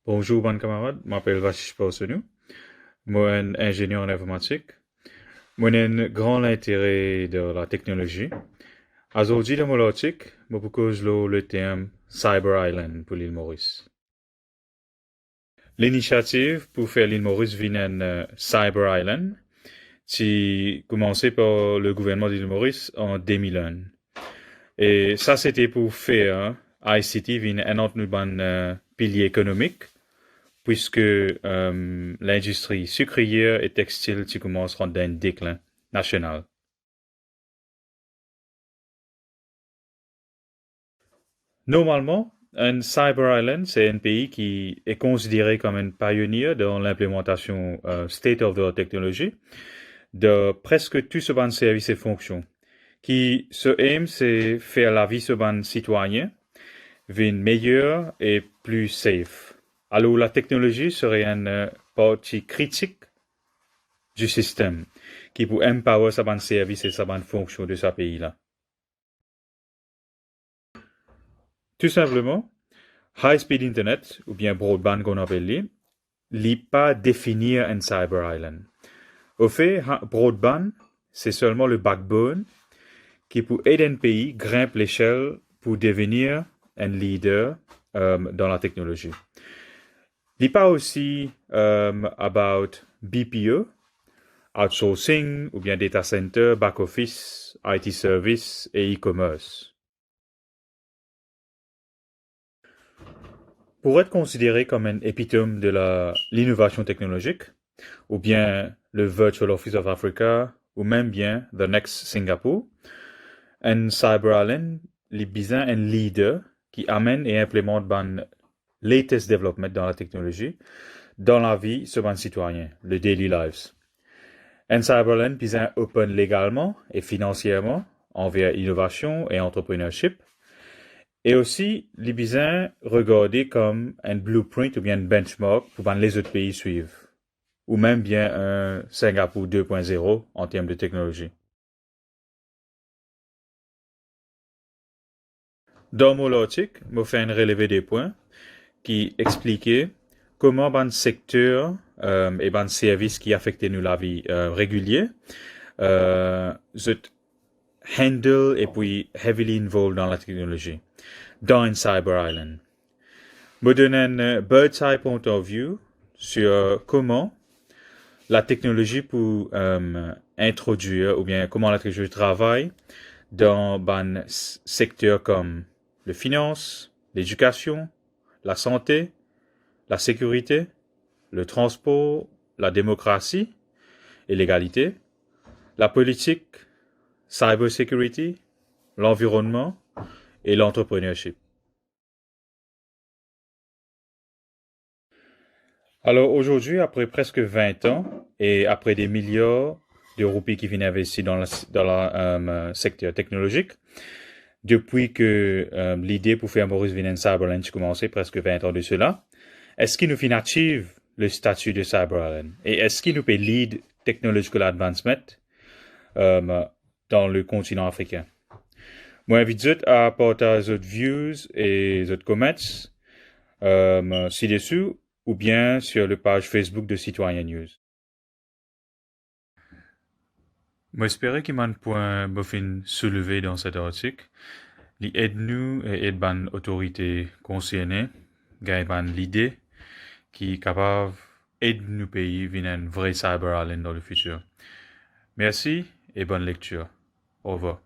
Bonjour, bon camarade. Je m'appelle Vashish Pausenu. Moi, un ingénieur en informatique. Moi, j'ai un grand intérêt de la technologie. Aujourd'hui, dans mon logique, je propose le terme Cyber Island pour l'île Maurice. L'initiative pour faire l'île Maurice vient d'un Cyber Island, qui commencé par le gouvernement de l'île Maurice en 2001. Et ça, c'était pour faire ICT vient un autre pilier économique puisque l'industrie sucrière et textile qui commence à rendre un déclin national. Normalement, un Cyber Island, c'est un pays qui est considéré comme un pionnier dans l'implémentation state of the art technologie de presque tout ce ban de services et fonctions, qui se aime, c'est faire la vie ce ban citoyen meilleure et plus safe. Alors la technologie serait une partie critique du système qui peut empower sa bande service et sa bande fonction de ce pays-là. Tout simplement, high-speed Internet, ou bien broadband qu'on appelle, n'est pas définir un cyber island. Au fait, broadband, c'est seulement le backbone qui peut aider un pays grimper l'échelle pour devenir un leader dans la technologie. Il n'est pas aussi about BPO, outsourcing ou bien data center, back office, IT service et e-commerce. Pour être considéré comme un épitome de l'innovation technologique, ou bien le Virtual Office of Africa, ou même bien The Next Singapore, un Cyber Island est besoin un leader qui amène et implémente les latest development dans la technologie dans la vie de ban citoyen, le daily lives. Un Cyber Island besoin open légalement et financièrement envers innovation et entrepreneurship, et aussi les besoin regardés comme un blueprint ou bien un benchmark pour les autres pays suivent, ou même bien un Singapour 2.0 en termes de technologie. Dans mon logique, je fais un relevé des points qui expliquaient comment ban secteur et ban service qui affectent nous la vie régulière, handle et puis heavily involved dans la technologie, dans un cyber island. Me donne un bird's eye point of view sur comment la technologie peut introduire ou bien comment la technologie travaille dans un secteur comme le finance, l'éducation, la santé, la sécurité, le transport, la démocratie et l'égalité, la politique, cybersecurity, l'environnement et l'entrepreneurship. Alors aujourd'hui, après presque 20 ans et après des milliards de roupies qui viennent investir dans le secteur technologique, depuis que l'idée pour faire Maurice Vinnen Cyberland a commencé presque 20 ans de cela, est-ce qu'il nous fait achieve le statut de Cyberland et est-ce qu'il nous peut lead technological advancement dans le continent africain? Moi, invite à partager vos views et vos comments ci-dessous ou bien sur la page Facebook de Citoyen News. Moi, j'espère qu'il m'a un point boffin soulevé dans cet article. Il aide nous et aide ban autorité concernée, gagne ban l'idée qui est capable d'aider nous pays vers un vrai cyber island dans le futur. Merci et bonne lecture. Au revoir.